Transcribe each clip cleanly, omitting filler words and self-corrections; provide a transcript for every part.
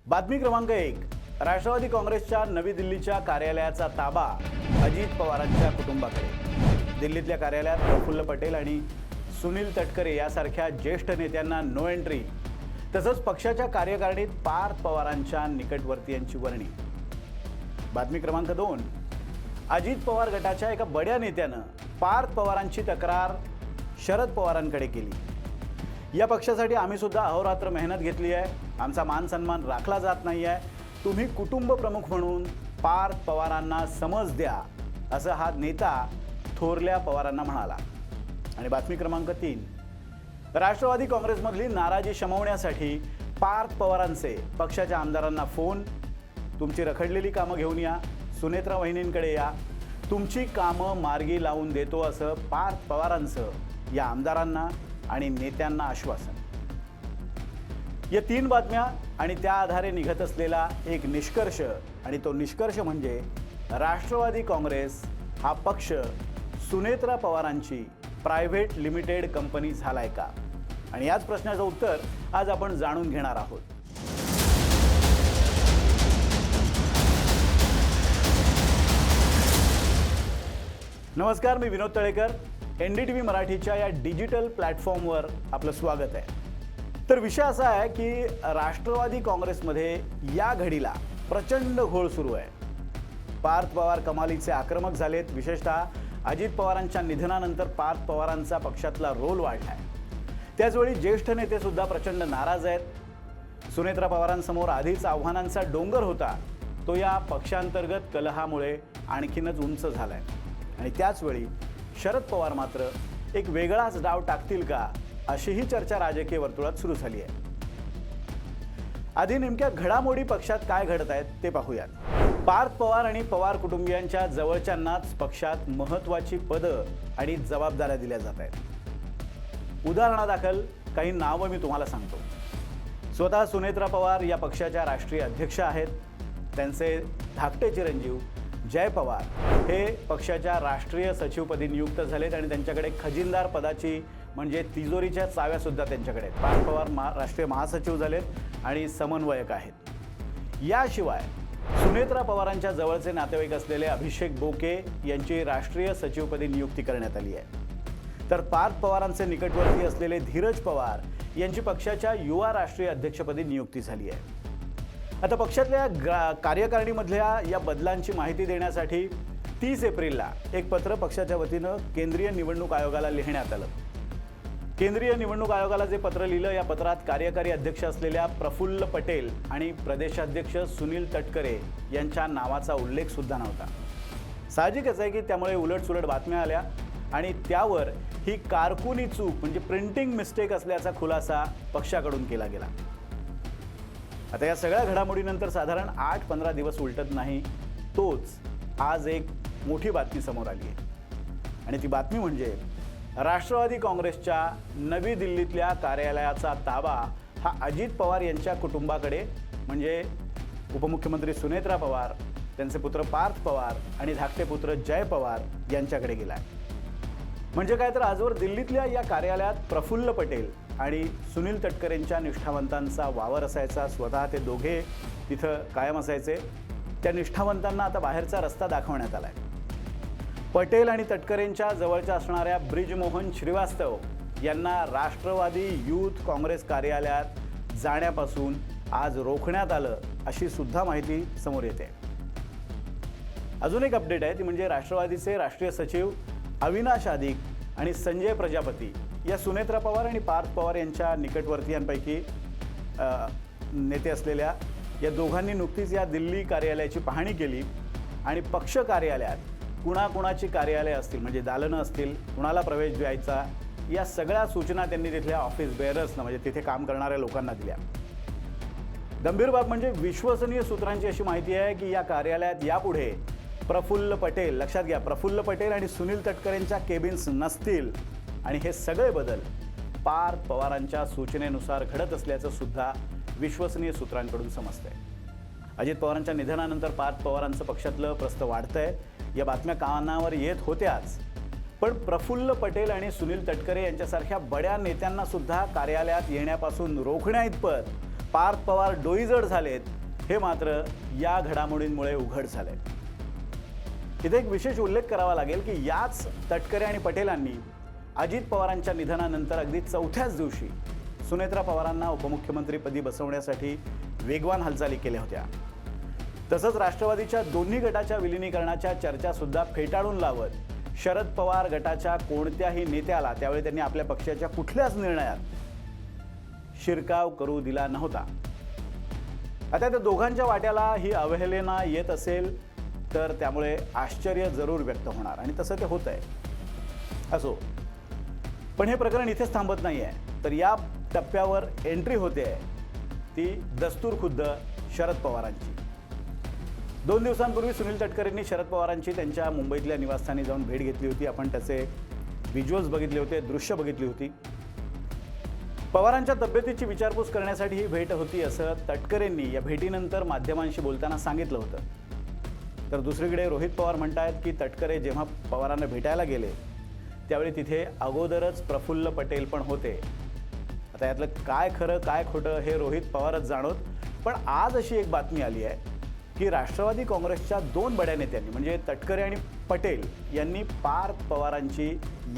बातमी क्रमांक 1. राष्ट्रवादी काँग्रेसच्या नवी दिल्लीच्या कार्यालयाचा ताबा अजित पवारांच्या कुटुंबाकडे. दिल्लीतल्या कार्यालयात प्रफुल्ल पटेल आणि सुनील तटकरे यासारख्या ज्येष्ठ नेत्यांना नो एंट्री, तसंच पक्षाच्या कार्यकारिणीत पार्थ पवारांच्या निकटवर्तीयांची वर्णी. बातमी क्रमांक 2. अजित पवार गटाच्या एका बड्या नेत्यानं पार्थ पवारांची तक्रार शरद पवारांकडे केली. या पक्षासाठी आम्ही सुद्धा अहोरात्र मेहनत घेतली आहे, आमचा मान सन्मान राखला जात नाही आहे, तुम्ही कुटुंब प्रमुख म्हणून पार्थ पवारांना समज द्या, असं हा नेता थोरल्या पवारांना म्हणाला. आणि बातमी क्रमांक 3. राष्ट्रवादी काँग्रेसमधली नाराजी शमवण्यासाठी पार्थ पवारांचे पक्षाच्या आमदारांना फोन. तुमची रखडलेली कामं घेऊन या, सुनेत्रा वहिनींकडे या, तुमची कामं मार्गी लावून देतो, असं पार्थ पवारांचं या आमदारांना आणि नेत्यांना आश्वासन. या 3 बातम्या आणि त्या आधारे निघत असलेला एक निष्कर्ष, आणि तो निष्कर्ष म्हणजे राष्ट्रवादी काँग्रेस हा पक्ष सुनेत्रा पवारांची प्रायव्हेट लिमिटेड कंपनी झालाय का? आणि याच प्रश्नाचं उत्तर आज आपण जाणून घेणार आहोत. नमस्कार, मी विनोद तळेकर. NDTV मराठीच्या या डिजिटल प्लॅटफॉर्मवर आपलं स्वागत आहे. तर विषय असा आहे की राष्ट्रवादी काँग्रेसमध्ये या घडीला प्रचंड घोळ सुरू आहे. पार्थ पवार कमालीचे आक्रमक झालेत. विशेषतः अजित पवारांच्या निधनानंतर पार्थ पवारांचा पक्षातला रोल वाढला आहे. त्याचवेळी ज्येष्ठ नेते सुद्धा प्रचंड नाराज आहेत. सुनेत्रा पवारांसमोर आधीच आव्हानांचा डोंगर होता, तो या पक्षांतर्गत कलहामुळे आणखीनच उंच झालाय. आणि त्याचवेळी शरद पवार मात्र एक वेगळाच डाव टाकतील का, अशीही चर्चा राजकीय वर्तुळात सुरू झाली आहे. आधी नेमक्या घडामोडी पक्षात काय घडत आहेत ते पाहूयात. पार्थ पवार आणि पवार कुटुंबियांच्या जवळच्यांनाच पक्षात महत्त्वाची पदं आणि जबाबदाऱ्या दिल्या जात आहेत. उदाहरणादाखल काही नावं मी तुम्हाला सांगतो. स्वतः सुनेत्रा पवार या पक्षाच्या राष्ट्रीय अध्यक्ष आहेत. त्यांचे धाकटे चिरंजीव जय पवार हे पक्षाच्या राष्ट्रीय सचिवपदी नियुक्त झालेत आणि त्यांच्याकडे खजिनदार पदाची म्हणजे तिजोरीच्या चाव्यासुद्धा त्यांच्याकडे आहेत. पार्थ पवार राष्ट्रीय महासचिव झालेत आणि समन्वयक आहेत. याशिवाय सुनेत्रा पवारांच्या जवळचे नातेवाईक असलेले अभिषेक बोके यांची राष्ट्रीय सचिवपदी नियुक्ती करण्यात आली आहे. तर पार्थ पवारांचे निकटवर्ती असलेले धीरज पवार यांची पक्षाच्या युवा राष्ट्रीय अध्यक्षपदी नियुक्ती झाली आहे. आता पक्षातल्या कार्यकारिणीमधल्या या बदलांची माहिती देण्यासाठी 30 एप्रिलला एक पत्र पक्षाच्या वतीनं केंद्रीय निवडणूक आयोगाला लिहिण्यात आलं. केंद्रीय निवडणूक आयोगाला जे पत्र लिहिलं, या पत्रात कार्यकारी अध्यक्ष असलेल्या प्रफुल्ल पटेल आणि प्रदेशाध्यक्ष सुनील तटकरे यांच्या नावाचा उल्लेख सुद्धा नव्हता. साहजिकच आहे की त्यामुळे उलटसुलट बातम्या आल्या आणि त्यावर ही कारकुनी चूक म्हणजे प्रिंटिंग मिस्टेक असल्याचा खुलासा पक्षाकडून केला गेला. आता या सगळ्या घडामोडीनंतर साधारण 8-15 दिवस उलटत नाही, तोच आज एक मोठी बातमी समोर आली आहे. आणि ती बातमी म्हणजे राष्ट्रवादी काँग्रेसच्या नवी दिल्लीतल्या कार्यालयाचा ताबा हा अजित पवार यांच्या कुटुंबाकडे म्हणजे उपमुख्यमंत्री सुनेत्रा पवार, त्यांचे पुत्र पार्थ पवार आणि धाकटे पुत्र जय पवार यांच्याकडे गेला आहे. म्हणजे काय तर आजवर दिल्लीतल्या या कार्यालयात प्रफुल्ल पटेल आणि सुनील तटकरेंच्या निष्ठावंतांचा वावर असायचा. स्वतः ते दोघे तिथं कायम असायचे. त्या निष्ठावंतांना आता बाहेरचा रस्ता दाखवण्यात आला आहे. पटेल आणि तटकरेंच्या जवळच्या असणाऱ्या ब्रिजमोहन श्रीवास्तव यांना राष्ट्रवादी युथ काँग्रेस कार्यालयात जाण्यापासून आज रोखण्यात आलं, अशी सुद्धा माहिती समोर येते. अजून एक अपडेट आहे, ती म्हणजे राष्ट्रवादीचे राष्ट्रीय सचिव अविनाश आदिक आणि संजय प्रजापती या सुनेत्रा पवार आणि पार्थ पवार यांच्या निकटवर्तीयांपैकी नेते असलेल्या या दोघांनी नुकतीच या दिल्ली कार्यालयाची पाहणी केली आणि पक्ष कार्यालयात कुणाकुणाची कार्यालय असतील म्हणजे दालनं असतील, कुणाला प्रवेश द्यायचा, या सगळ्या सूचना त्यांनी तिथल्या ऑफिस बेअरर्सना म्हणजे तिथे काम करणाऱ्या लोकांना दिल्या. गंभीर बाब म्हणजे विश्वसनीय सूत्रांची अशी माहिती आहे की या कार्यालयात यापुढे प्रफुल्ल पटेल, लक्षात घ्या, प्रफुल्ल पटेल आणि सुनील तटकरेंच्या केबिन्स नसतील आणि हे सगळे बदल पार्थ पवारांच्या सूचनेनुसार घडत असल्याचं सुद्धा विश्वसनीय सूत्रांकडून समजतंय. अजित पवारांच्या निधनानंतर पार्थ पवारांचं पक्षातलं प्रस्थ वाढतंय. या बातम्या कानावर येत होत्याच, पण प्रफुल्ल पटेल आणि सुनील तटकरे यांच्यासारख्या बड्या नेत्यांना सुद्धा कार्यालयात येण्यापासून रोखण्याइतपत पार्थ पवार डोईजड झालेत हे मात्र या घडामोडींमुळे उघड झालंय. इथे एक विशेष उल्लेख करावा लागेल की याच तटकरे आणि पटेलांनी अजित पवारांच्या निधनानंतर अगदी चौथ्याच दिवशी सुनेत्रा पवारांना उपमुख्यमंत्रीपदी बसवण्यासाठी वेगवान हालचाली केल्या होत्या. तसंच राष्ट्रवादीच्या दोन्ही गटाच्या विलिनीकरणाच्या चर्चा सुद्धा फेटाळून लावत शरद पवार गटाच्या कोणत्याही नेत्याला त्यावेळी त्यांनी आपल्या पक्षाच्या कुठल्याच निर्णयात शिरकाव करू दिला नव्हता. आता त्या दोघांच्या वाट्याला ही अवहेलना येत असेल तर त्यामुळे आश्चर्य जरूर व्यक्त होणार आणि तसं ते होत आहे. असो, पण हे प्रकरण इथेच थांबत नाही आहे. तर या टप्प्यावर एंट्री होते ती दस्तूर खुद्द शरद पवारांची. 2 दिवसांपूर्वी सुनील तटकरेंनी शरद पवारांची त्यांच्या मुंबईतल्या निवासस्थानी जाऊन भेट घेतली होती. आपण त्याचे व्हिज्युअल्स बघितले होते, दृश्य बघितली होती. पवारांच्या तब्येतीची विचारपूस करण्यासाठी ही भेट होती असं तटकरेंनी या भेटीनंतर माध्यमांशी बोलताना सांगितलं होतं. तर दुसरीकडे रोहित पवार म्हणतायत की तटकरे जेव्हा पवारांना भेटायला गेले त्यावेळी तिथे अगोदरच प्रफुल्ल पटेल पण होते. आता यातलं काय खरं काय खोटं हे रोहित पवारच जाणोत. पण आज अशी एक बातमी आली आहे की राष्ट्रवादी काँग्रेसच्या 2 बड्या नेत्यांनी म्हणजे तटकरे आणि पटेल यांनी पार्थ पवारांची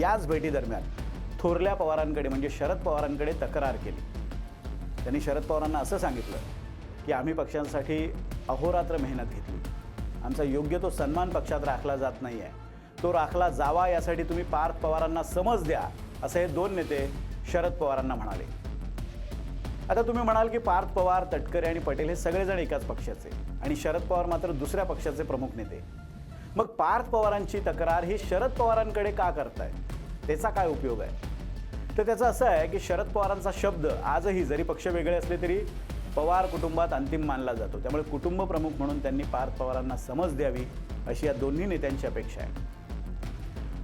याच भेटीदरम्यान थोरल्या पवारांकडे म्हणजे शरद पवारांकडे तक्रार केली. त्यांनी शरद पवारांना असं सांगितलं की आम्ही पक्षांसाठी अहोरात्र मेहनत घेतली, आमचा योग्य तो सन्मान पक्षात राखला जात नाही आहे, तो राखला जावा यासाठी तुम्ही पार्थ पवारांना समज द्या, असं हे 2 नेते शरद पवारांना म्हणाले. आता तुम्ही म्हणाल की पार्थ पवार, तटकरे आणि पटेल हे सगळेजण एकाच पक्षाचे आणि शरद पवार मात्र दुसऱ्या पक्षाचे प्रमुख नेते. मग पार्थ पवारांची तक्रार ही शरद पवारांकडे का करताय, त्याचा काय उपयोग आहे? तर त्याचं असं आहे की शरद पवारांचा शब्द आजही जरी पक्ष वेगळे असले तरी पवार कुटुंबात अंतिम मानला जातो. त्यामुळे कुटुंब प्रमुख म्हणून त्यांनी पार्थ पवारांना समज द्यावी अशी या दोन्ही नेत्यांची अपेक्षा आहे.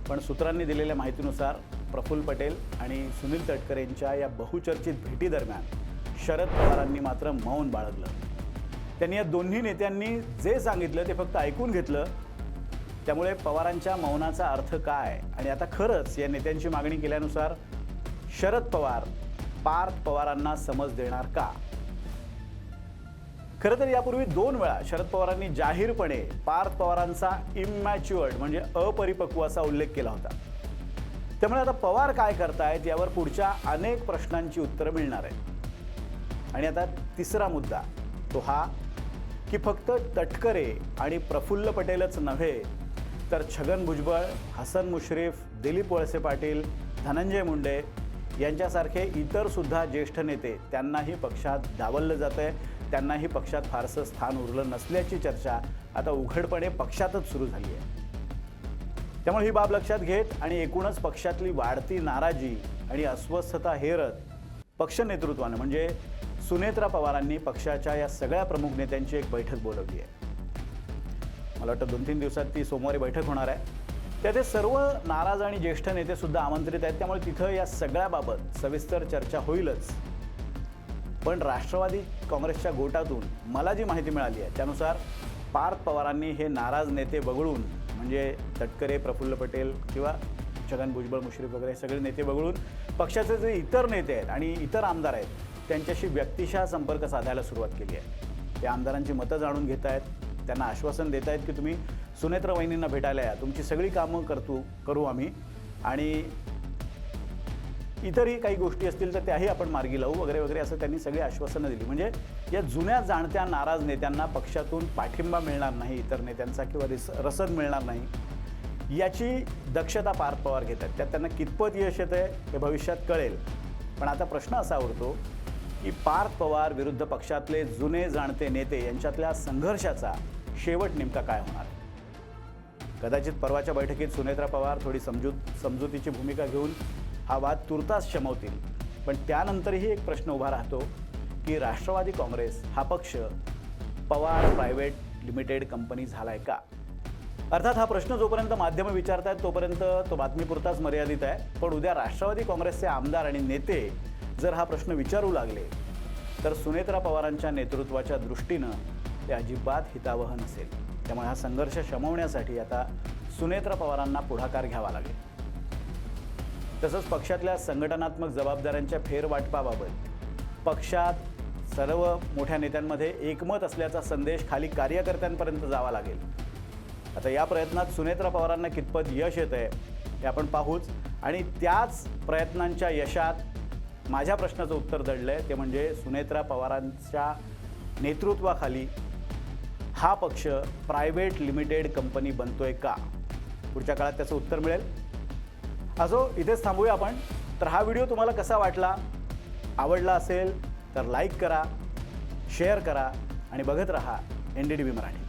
पण सूत्रांनी दिलेल्या माहितीनुसार प्रफुल्ल पटेल आणि सुनील तटकरेंच्या या बहुचर्चित भेटीदरम्यान शरद पवारांनी मात्र मौन बाळगलं. त्यांनी या दोन्ही नेत्यांनी जे सांगितलं ते फक्त ऐकून घेतलं. त्यामुळे पवारांच्या मौनाचा अर्थ काय आणि आता खरंच या नेत्यांची मागणी केल्यानुसार शरद पवार पार्थ पवारांना समज देणार का? खरं तर यापूर्वी 2 वेळा शरद पवारांनी जाहीरपणे पार्थ पवारांचा इमॅच्युअर्ड म्हणजे अपरिपक्व असा उल्लेख केला होता. त्यामुळे आता पवार काय करतायत यावर पुढच्या अनेक प्रश्नांची उत्तरं मिळणार आहेत. आणि आता तिसरा मुद्दा तो हा की फक्त तटकरे आणि प्रफुल्ल पटेलच नव्हे तर छगन भुजबळ, हसन मुश्रीफ, दिलीप वळसे पाटील, धनंजय मुंडे यांच्यासारखे इतर सुद्धा ज्येष्ठ नेते त्यांनाही पक्षात डावललं जातंय. त्यांनाही पक्षात फारसं स्थान उरलं नसल्याची चर्चा आता उघडपणे पक्षातच सुरू झाली आहे. त्यामुळे ही बाब लक्षात घेत आणि एकूणच पक्षातली वाढती नाराजी आणि अस्वस्थता हेरत पक्ष नेतृत्वानं म्हणजे सुनेत्रा पवारांनी पक्षाच्या या सगळ्या प्रमुख नेत्यांची एक बैठक बोलावली आहे. मला वाटतं 2-3 दिवसात ती सोमवारी बैठक होणार आहे. त्यात सर्व नाराज आणि ज्येष्ठ नेते सुद्धा आमंत्रित आहेत. त्यामुळे तिथं या सगळ्याबाबत सविस्तर चर्चा होईलच. पण राष्ट्रवादी काँग्रेसच्या गोटातून मला जी माहिती मिळाली आहे त्यानुसार पार्थ पवारांनी हे नाराज नेते वगळून म्हणजे तटकरे, प्रफुल्ल पटेल किंवा छगन भुजबळ, मुश्रीफ वगैरे सगळे नेते वगळून पक्षाचे जे इतर नेते आहेत आणि इतर आमदार आहेत त्यांच्याशी व्यक्तिशः संपर्क साधायला सुरुवात केली आहे. त्या आमदारांची मतं जाणून घेत आहेत, त्यांना आश्वासन देत आहेत की तुम्ही सुनेत्रा वहिनींना भेटायला या, तुमची सगळी कामं करू आम्ही आणि इतरही काही गोष्टी असतील तर त्याही आपण मार्गी लावू वगैरे वगैरे असं त्यांनी सगळी आश्वासनं दिली. म्हणजे या जुन्या जाणत्या नाराज नेत्यांना पक्षातून पाठिंबा मिळणार नाही, इतर नेत्यांचा किंवा रसद मिळणार नाही याची दक्षता पार्थ पवार घेत आहेत. त्यात त्यांना कितपत यश येतं आहे हे भविष्यात कळेल. पण आता प्रश्न असा उरतो की पार्थ पवार विरुद्ध पक्षातले जुने जाणते नेते यांच्यातल्या संघर्षाचा शेवट नेमका काय होणार? कदाचित परवाच्या बैठकीत सुनेत्रा पवार थोडी समजुतीची भूमिका घेऊन हा वाद तुर्तास शमवतील. पण त्यानंतरही एक प्रश्न उभा राहतो की राष्ट्रवादी काँग्रेस हा पक्ष पवार प्रायव्हेट लिमिटेड कंपनी झालाय का? अर्थात हा प्रश्न जोपर्यंत माध्यमं विचारतायत तोपर्यंत तो बातमीपुरताच मर्यादित आहे. पण उद्या राष्ट्रवादी काँग्रेसचे आमदार आणि नेते जर हा प्रश्न विचारू लागले तर सुनेत्रा पवारांच्या नेतृत्वाच्या दृष्टीनं ते अजिबात हितावह नसेल. त्यामुळे हा संघर्ष शमवण्यासाठी आता सुनेत्रा पवारांना पुढाकार घ्यावा लागेल. तसंच पक्षातल्या संघटनात्मक जबाबदाऱ्यांच्या फेरवाटपाबाबत पक्षात सर्व मोठ्या नेत्यांमध्ये एकमत असल्याचा संदेश खाली कार्यकर्त्यांपर्यंत जावा लागेल. आता या प्रयत्नात सुनेत्रा पवारांना कितपत यश येतं आहे हे आपण पाहूच. आणि त्याच प्रयत्नांच्या यशात माझ्या प्रश्नाचं उत्तर दडलं आहे, ते म्हणजे सुनेत्रा पवारांच्या नेतृत्वाखाली हा पक्ष प्रायव्हेट लिमिटेड कंपनी बनतोय का? पुढच्या काळात त्याचं उत्तर मिळेल. असो, इथेच थांबूया आपण. तर हा व्हिडिओ तुम्हाला कसा वाटला? आवडला असेल तर लाईक करा, शेअर करा आणि बघत रहा NDTV मराठी.